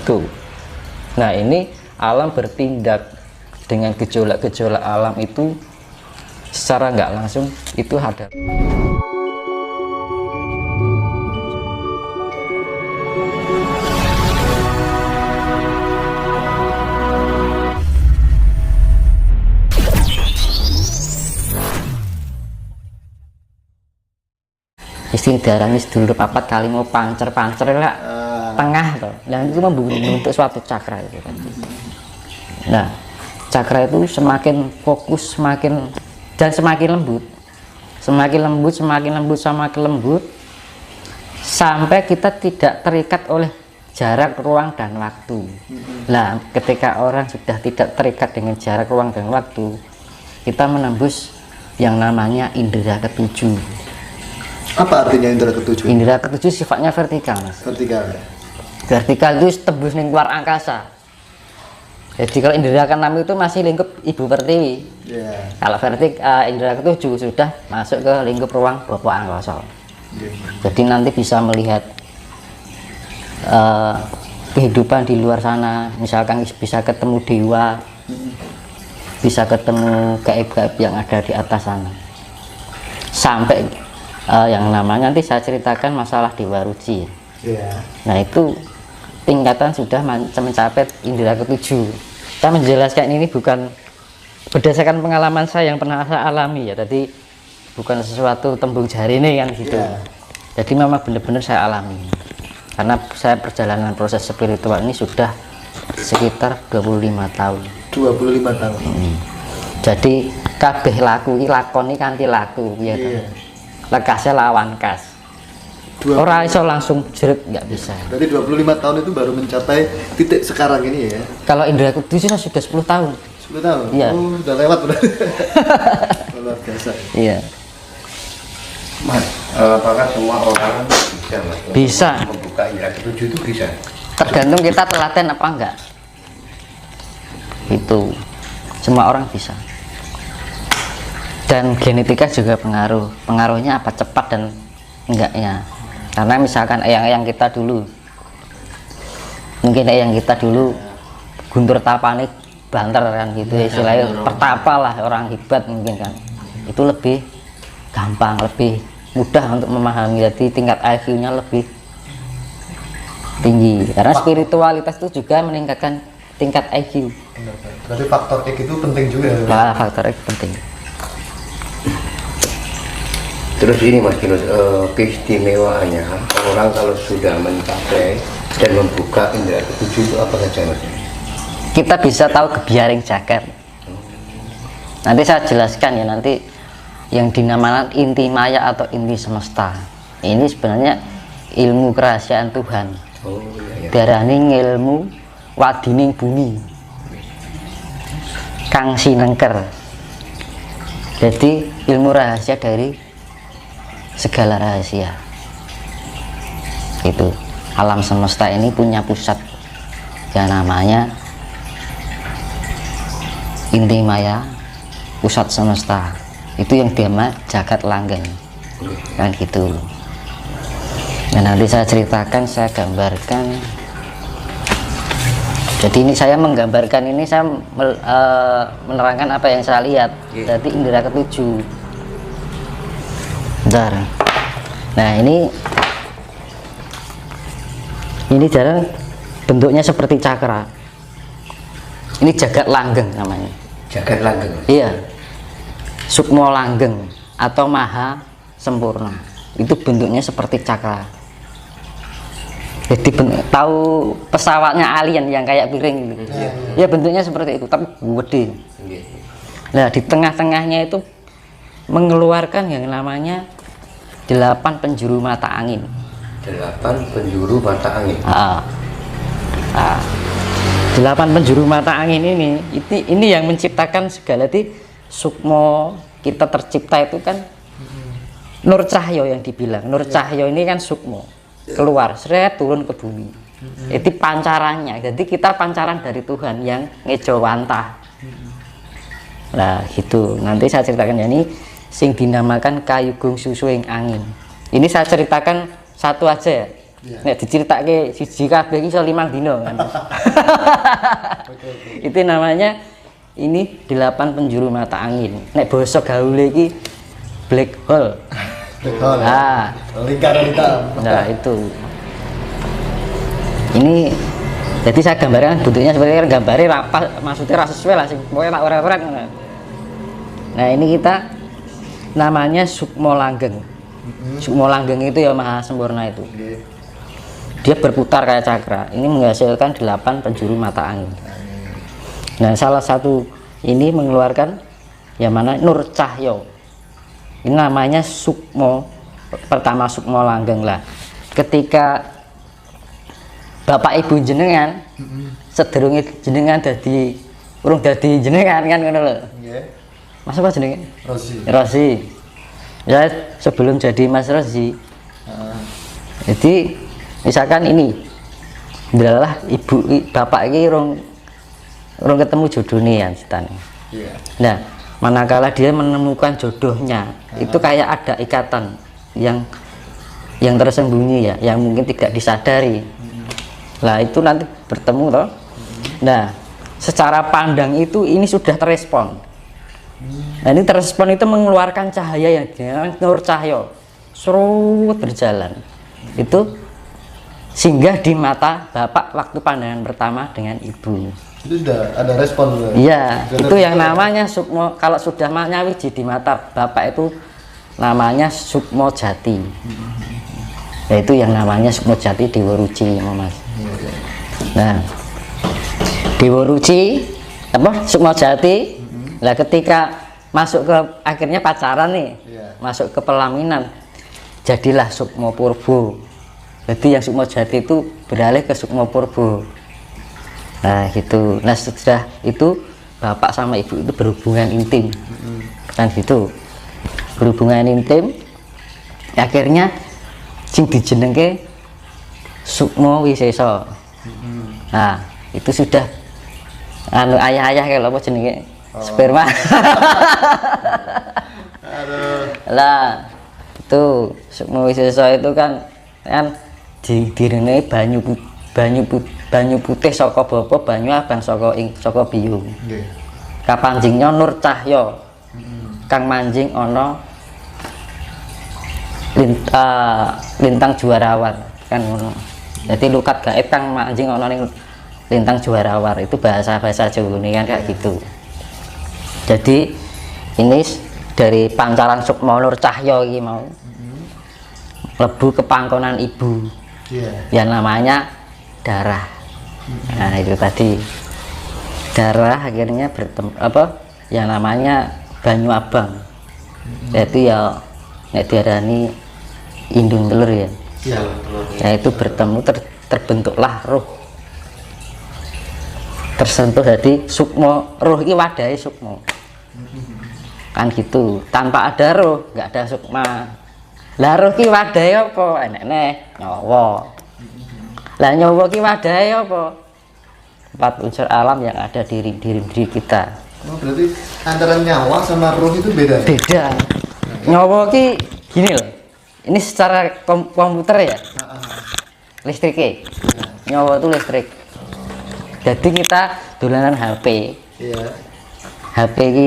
gitu. Nah ini alam bertindak dengan gejolak-gejolak alam itu secara nggak langsung itu ada. Istilah darahnya sedulur papat kali mau pancer lah tengah toh, dan itu membentuk suatu cakra itu kan. Nah cakra itu semakin fokus semakin lembut sampai kita tidak terikat oleh jarak, ruang, dan waktu. Nah ketika orang sudah tidak terikat dengan jarak, ruang, dan waktu, kita menembus yang namanya indera ketujuh. Apa artinya indera ketujuh? Indera ketujuh sifatnya vertikal, Mas. Vertikal. Vertikal itu tembus ning luar angkasa. Jadi kalau indera keenam itu masih lingkup ibu pertiwi. Yeah. Kalau indera ketujuh sudah masuk ke lingkup ruang bapa angkasa. Yeah. Jadi nanti bisa melihat kehidupan di luar sana. Misalkan bisa ketemu dewa, bisa ketemu gaib-gaib yang ada di atas sana. Sampai yang namanya nanti saya ceritakan masalah Dewa Ruci. Yeah. Nah itu tingkatan sudah mencapai indera ketujuh. Saya menjelaskan ini bukan berdasarkan pengalaman saya yang pernah saya alami ya. Tadi bukan sesuatu tembung jari ini kan gitu. Yeah. Jadi memang benar-benar saya alami. Karena saya perjalanan proses spiritual ini sudah sekitar 25 tahun. 25 tahun. Jadi kabeh laku lakoni kanthi laku ya. Yeah. Lekasnya lawan kas. Orang iso langsung jerit, nggak bisa. Berarti 25 tahun itu baru mencapai titik sekarang ini ya? Kalau indera ketujuh sudah 10 tahun. 10 tahun? Iya. Oh, udah lewat berarti. Luar biasa. Iya. Mas, apakah semua orang bisa, Mas? Bisa. Membuka indera ketujuh itu bisa? Tergantung kita telaten apa enggak. Itu semua orang bisa. Dan genetika juga pengaruhnya apa cepat dan enggaknya. Karena misalkan eyang-eyang kita dulu, mungkin eyang kita dulu guntur tapane banter kan gitu, istilahnya pertapa lah, orang hebat mungkin kan, itu lebih gampang, lebih mudah untuk memahami. Jadi tingkat IQ-nya lebih tinggi karena spiritualitas itu juga meningkatkan tingkat IQ. Berarti faktor X itu penting juga. Nah, faktor X penting. Terus ini Mas Kinus, keistimewaannya orang kalau sudah mencapai dan membuka indera ketujuh itu apa saja Mas? Kita bisa tahu kebiaring jagat. Nanti saya jelaskan ya, nanti yang dinamakan inti maya atau inti semesta. Ini sebenarnya ilmu kerahasiaan Tuhan. Oh, iya, iya. Darani ilmu wadining bumi. Kang sinengker. Jadi ilmu rahasia dari segala rahasia. Itu alam semesta ini punya pusat yang namanya inti maya, pusat semesta. Itu yang nama jagat langgeng kan gitu. Nah nanti saya ceritakan, saya gambarkan. Jadi ini saya menggambarkan, ini saya menerangkan apa yang saya lihat. Jadi indera ketujuh. Bentar. Nah ini jarang bentuknya seperti cakra. Ini jagat langgeng namanya. Jagat langgeng. Iya. Sukmo langgeng atau maha sempurna. Itu bentuknya seperti cakra. Jadi tahu pesawatnya alien yang kayak piring gitu. Ya bentuknya seperti itu, tapi gede. Nah di tengah-tengahnya itu mengeluarkan yang namanya 8 penjuru mata angin. 8 penjuru mata angin. 8 penjuru mata angin ini yang menciptakan segala. Di sukmo kita tercipta itu kan nur cahyo yang dibilang. Nur cahyo ini kan sukmo. Keluar, seret turun ke bumi. Jadi pancarannya. Jadi kita pancaran dari Tuhan yang ngejawantah. Nah, gitu. Nanti saya ceritakan ya, ini sing dinamakan kayugung susu ing angin. Ini saya ceritakan satu aja ya. Iya. Nek diceritake siji kabeh iki iso 5 dino kan. Itu namanya ini 8 penjuru mata angin. Nek basa gaule iki black hole. Betul. Nah, Lingkaran hitam. nah itu. Ini jadi saya gambarkan bentuknya seperti kan gambarnya apa maksudnya rasa sesuai lah sing pokoknya tak orang-orang. Nah, ini kita namanya Sukmo Langgeng. Sukmo Langgeng itu ya maha sempurna itu. Oke. Dia berputar kayak cakra. Ini menghasilkan 8 penjuru mata angin. Nah, salah satu ini mengeluarkan yang mana Nur Cahyo. Ini namanya Sukmo, pertama Sukmo Langgeng lah. Ketika bapak ibu jenengan, sedurunge jenengan dadi urung dadi jenengan kan ngono lho. Nggih. Mas apa jenenge? Rosi. Rosi. Ya sebelum jadi Mas Rosi. Jadi misalkan ini adalah ibu bapak ini urung ketemu jodohnya ya ceritanya. Iya. Nah, manakala dia menemukan jodohnya, itu kayak ada ikatan yang tersembunyi ya, yang mungkin tidak disadari. Lah itu nanti bertemu toh. Nah, secara pandang itu ini sudah terrespon. Nah, ini terrespon itu mengeluarkan cahaya yang dengan Nur Cahyo serut berjalan. Itu singgah di mata bapak waktu pandangan pertama dengan ibu. Itu sudah ada respon. Iya, Sudah itu yang terbentuk. namanya Sukmo. Kalau sudah nyawiji di mata bapak itu namanya Sukmo Jati. Yaitu yang namanya Sukmo Jati Dewa Ruci, Mas. Nah, Dewa Ruci apa Sukmo Jati. Lah ketika masuk ke akhirnya pacaran nih, Iya. masuk ke pelaminan, jadilah Sukmo Purbo. Jadi yang Sukmo Jati itu beralih ke Sukmo Purbo. Nah gitu. Nah setelah itu bapak sama ibu itu berhubungan intim, kan gitu. Berhubungan intim, akhirnya sing dijenengke Sukmo Wiseso. Nah itu sudah anu ayah-ayah kayak apa jenenge sperma. Lah itu Sukmo Wiseso itu kan direnai banyu putih saka bapa, banyu abang saka biyu. Nggih. Kapanjingnya Nur Cahyo. Kang manjing ana lintang juarawar kan ngono. Jadi lukat gaib kang manjing ana ning lintang juarawar itu bahasa Jawa ini kan kayak gitu. Jadi ini dari pancaran Sukmo Nur Cahyo iki mau lebu ke pangkonan ibu. Iya. Yang namanya darah. Nah itu tadi darah akhirnya bertemu apa yang namanya banyu abang. Yaitu ya nek diarani indung telur ya. Iya. Nah itu bertemu terbentuklah roh. Tersentuh jadi Sukmo, roh ini wadai Sukmo. Kan gitu. Tanpa ada roh nggak ada Sukma. Lah roh ki wadai apa? Enek nyawa. Lah nyawa ki wadai apa? 4 unsur alam yang ada di diri kita. Oh, berarti antara nyawa sama roh itu beda ya? Beda. Nyawa ki gini loh. Ini secara komputer ya. Listriknya. Nyawa itu listrik. Jadi kita dolanan HP. Iya. HP ini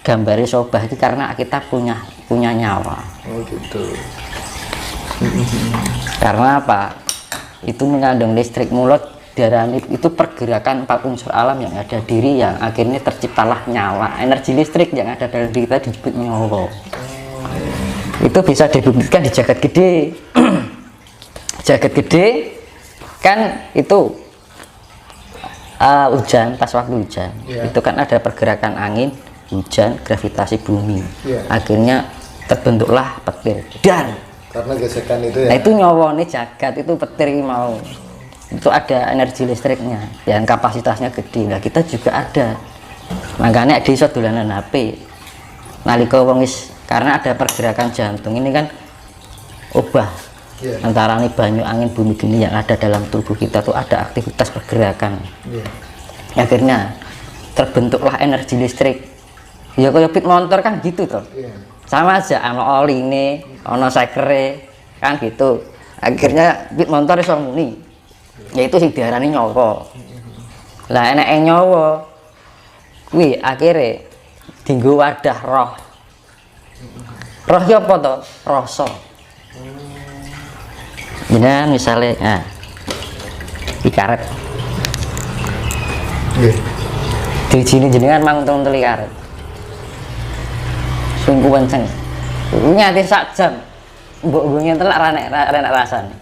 gambarnya sobah itu karena kita punya nyawa. Oh gitu. Karena apa? Itu mengandung listrik mulut diarani itu pergerakan 4 unsur alam yang ada diri yang akhirnya terciptalah nyawa. Energi listrik yang ada dalam diri kita disebut nyawa. Itu bisa dibuktikan di jagat gede. Jagat gede kan itu hujan, pas waktu hujan. Iya. Itu kan ada pergerakan angin, hujan, gravitasi bumi. Iya. Akhirnya terbentuklah petir dan Karena gesekan itu ya. nah itu nyawa nih jagat itu petir ini mau itu ada energi listriknya yang kapasitasnya gede. Nah kita juga ada, makanya di dolanan HP nalika wong wis karena ada pergerakan jantung ini kan obah. Iya. Antara nih banyu angin bumi gini yang ada dalam tubuh kita tuh ada aktivitas pergerakan. Iya. Akhirnya terbentuklah energi listrik. Ya kayak pit motor kan gitu toh. Iya. Sama aja, ono oli ini, ono sekere kan gitu. akhirnya bit motor iso muni, yaitu sing diarani nyawa. Lah eneke nyawa kuwi akhirnya dienggo wadah roh. Roh ki apa to? Rasa. Jenengan misalnya, nah, iki karet. Nggih. Di sini jenengan mang untung teli karet. Sungguh kenceng. Nyati sak jam. Mbok ngene telak ra rasane.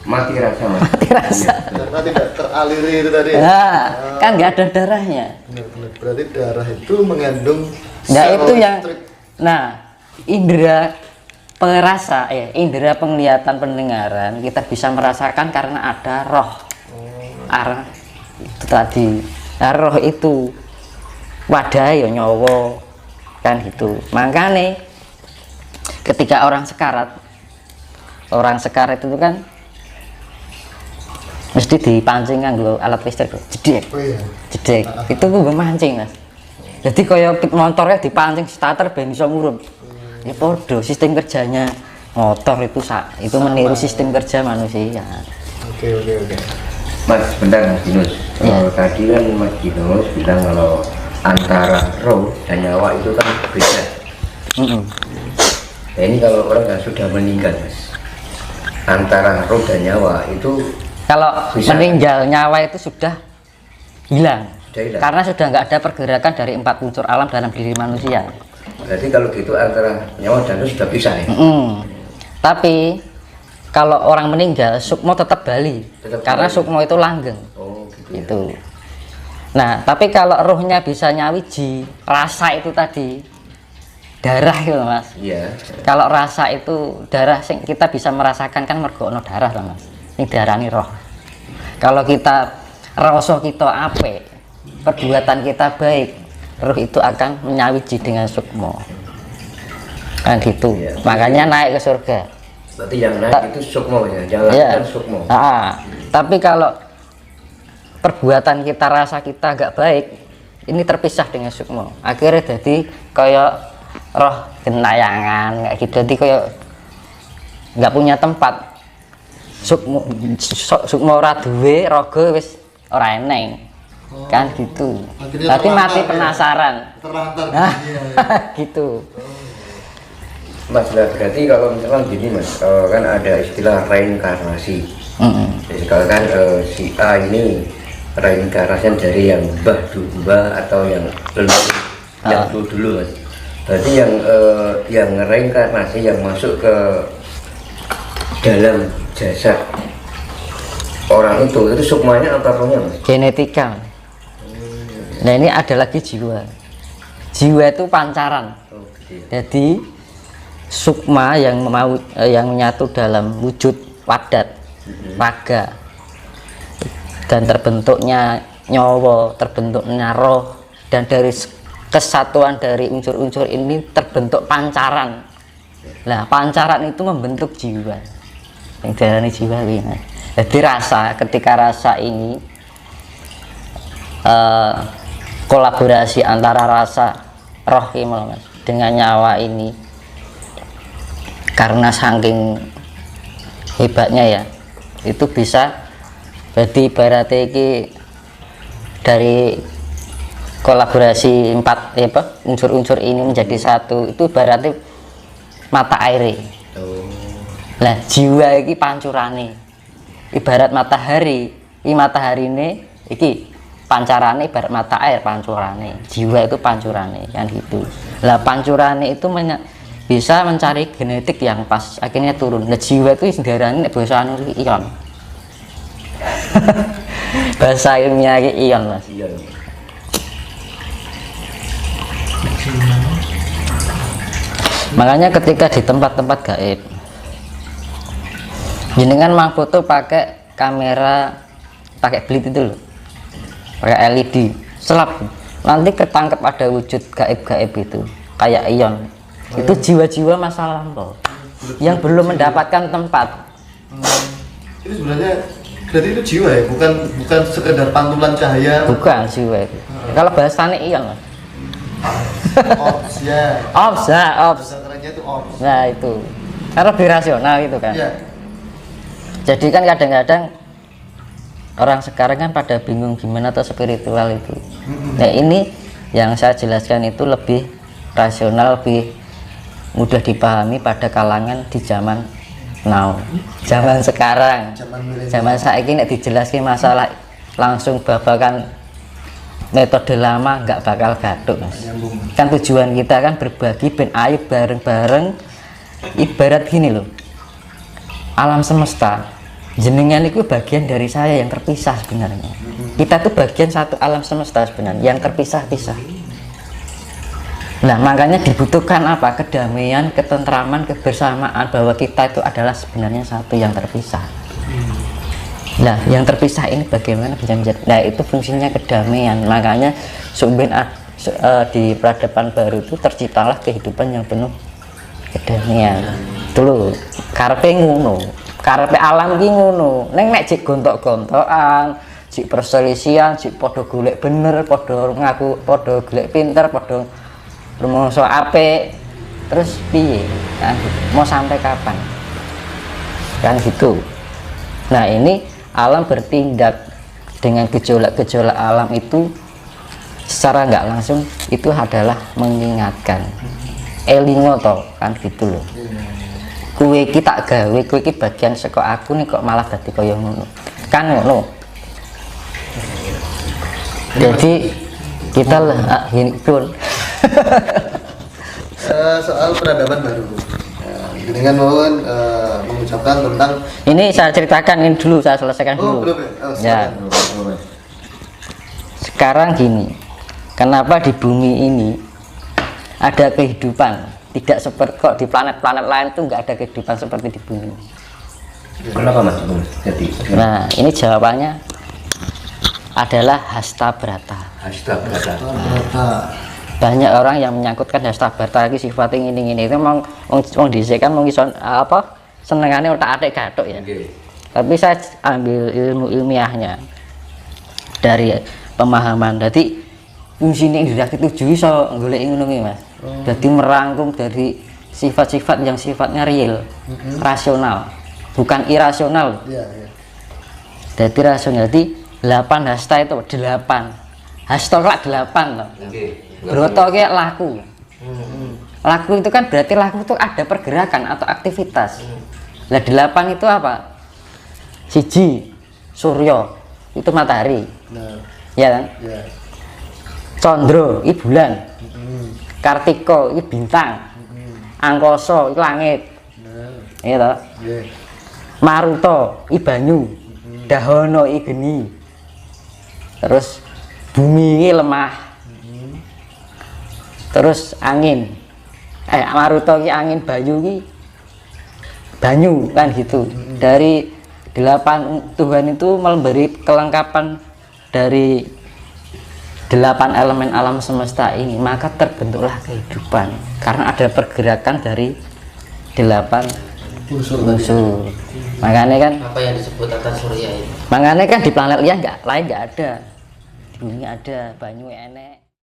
Mati rasa mas. Mati rasa. Karena tidak teraliri itu tadi. Nah, kan nggak ada darahnya. Benar-benar. Berarti darah itu mengandung Nah sel itu yang, listrik. nah indera pengerasa, indera penglihatan pendengaran kita bisa merasakan karena ada roh. Arah itu tadi. Nah, roh itu wadah ya nyawa kan gitu. Makanya ketika orang sekarat itu kan mesti dipancing nganggo alat listrik, jedek. Oh iya. Jedek. Itu gue mancing mas. Jadi kaya motornya dipancing starter ben iso ngurup. Ya podo sistem kerjanya motor itu meniru sistem kerja manusia. Oke. Mas, bentar Mas Dinus. Ya. Tadi kan Mas Dinus bilang kalau antara roh dan nyawa itu kan beda. Nah, ini kalau orang yang sudah meninggal Mas, antara roh dan nyawa itu Kalau bisa. meninggal nyawa itu sudah hilang. Sudah hilang. Karena sudah nggak ada pergerakan dari 4 unsur alam dalam diri manusia. berarti kalau gitu antara nyawa dan roh sudah bisa ya. Tapi kalau orang meninggal sukmo tetap bali, Tetap karena bali. sukmo itu langgeng. Oh gitu ya. Itu. Nah, tapi kalau rohnya bisa nyawiji, rasa itu tadi darah itu mas. Iya. Kalau rasa itu darah sing kita bisa merasakan kan mergo ono darah lah mas. Ini darani roh. Kalau kita rasa kita apik, perbuatan kita baik, roh itu akan menyawiji dengan sukmo. Kan gitu. Iya. Makanya naik ke surga. Berarti yang naik itu sukmo ya, jalan Iya. kan sukmo. Tapi kalau perbuatan kita, rasa kita agak baik, ini terpisah dengan sukmo. Akhirnya jadi kayak roh gentayangan kayak gitu. Jadi kayak nggak punya tempat. Sukmo ora duwe, raga wis ora eneng. Kan gitu. Akhirnya Berarti mati terlantar ya? penasaran. Terlantar Nah, dunia, gitu. Mas, berarti kalau misalkan gini Mas, kan ada istilah reinkarnasi. Jadi kalau kan si A ini reinkarnasi dari yang mbah atau yang leluhur yang dulu Mas. Berarti yang reinkarnasi yang masuk ke dalam jasad orang itu sukmanya atau rohnya Mas? Genetika. Nah ini ada lagi jiwa. Jiwa itu pancaran. Oh, gitu ya. Jadi sukma yang menyatu dalam wujud wadat, raga, dan terbentuknya nyawa, terbentuknya roh, dan dari kesatuan dari unsur-unsur ini terbentuk pancaran. Nah pancaran itu membentuk jiwa. Yang diarani jiwa ini. Jadi ketika rasa ini kolaborasi antara rasa roh ini dengan nyawa ini, karena saking hebatnya ya, itu bisa jadi ibaratnya ini dari kolaborasi unsur-unsur ini menjadi satu, itu ibaratnya mata air. Lah jiwa ini pancurane ibarat matahari, ini matahari ini pancarane ibarat mata air pancurane, jiwa itu pancurane kan gitu. Lah pancurane itu bisa mencari genetik yang pas, akhirnya turun. Nah jiwa itu diarani bahasa ion. Bahasa ilmiahnya ion mas. Iya. Makanya ketika di tempat-tempat gaib, jenengan mau foto pakai kamera, pakai belit itu loh, pakai LED, selap, nanti ketangkep ada wujud gaib-gaib itu, kayak ion. Itu jiwa-jiwa masa lampau yang belum mendapatkan tempat. Itu sebenarnya berarti itu jiwa ya, bukan sekedar pantulan cahaya. Bukan jiwa itu. Kalau bahasanya ion mas. Orbs ya. Orbs. Bahasa kerennya itu orbs. Nah itu karena lebih rasional gitu kan. Iya. Jadi kan kadang-kadang orang sekarang kan pada bingung gimana tuh spiritual itu. Nah ini yang saya jelaskan itu lebih rasional, lebih mudah dipahami pada kalangan di zaman now, zaman sekarang, zaman saya ini dijelaskan masalah langsung babakan metode lama nggak bakal gaduh mas. Kan tujuan kita kan berbagi ben ayo bareng-bareng, ibarat gini loh, alam semesta jenengan itu bagian dari saya yang terpisah sebenarnya. Kita tuh bagian satu alam semesta sebenarnya yang terpisah-pisah. Nah makanya dibutuhkan apa? Kedamaian, ketentraman, kebersamaan, bahwa kita itu adalah sebenarnya satu yang terpisah. Nah yang terpisah ini bagaimana bisa menjadi, nah itu fungsinya kedamaian. Makanya di peradaban baru itu terciptalah kehidupan yang penuh kedamaian. Itu loh, karepe ngono, karepe alam ki ngono. Neng nek cek gontok-gontokan, cek perselisihan, cek podo golek bener, podo ngaku, podo golek pinter, podo rumangsa apik, terus piye kan, mau sampai kapan kan gitu. Nah ini alam bertindak dengan gejolak-gejolak alam itu secara nggak langsung itu adalah mengingatkan elingo toh kan gitu loh. Kue kita gawe, kue ki bagian saka aku nih kok malah dadi kaya ngono kan ngono. Jadi kita gini pun soal peradaban baru. Dengan mohon mengucapkan tentang ini saya ceritakan ini dulu, saya selesaikan dulu. Belum ya? Sekarang gini, kenapa di bumi ini ada kehidupan? Tidak seperti kok di planet-planet lain tuh nggak ada kehidupan seperti di bumi. Kenapa mas? Jadi nah ini jawabannya adalah hasta brata. Hasta brata. Banyak orang yang menyangkutkan hasta brata ini sifatnya ini itu mau disekan mau apa senengannya otak-atik gatuk ya. Tapi saya ambil ilmu ilmiahnya dari pemahaman. Jadi fungsi ini tidak dituju so golek ngono iki mas. Jadi merangkum dari sifat-sifat yang sifatnya real, rasional, bukan irasional. Jadi rasional. Jadi 8 hasta itu 8 hasta lah 8 loh. Broto kayak laku. Laku itu kan berarti laku itu ada pergerakan atau aktivitas. Lah 8 itu apa? Siji surya itu matahari. Ya kan? Condro itu bulan. Kartiko itu bintang. Angkasa itu langit. Iya toh? Maruta itu banyu. Dahono itu geni. Terus bumi ini lemah. Terus angin, maruta ki angin, banyu ki banyu kan gitu. Dari 8 Tuhan itu memberi kelengkapan dari 8 elemen alam semesta ini, maka terbentuklah kehidupan karena ada pergerakan dari 8 unsur. Makanya kan apa yang disebut tata surya ini, makanya kan di planet lain nggak ada, di bumi ada banyu enek.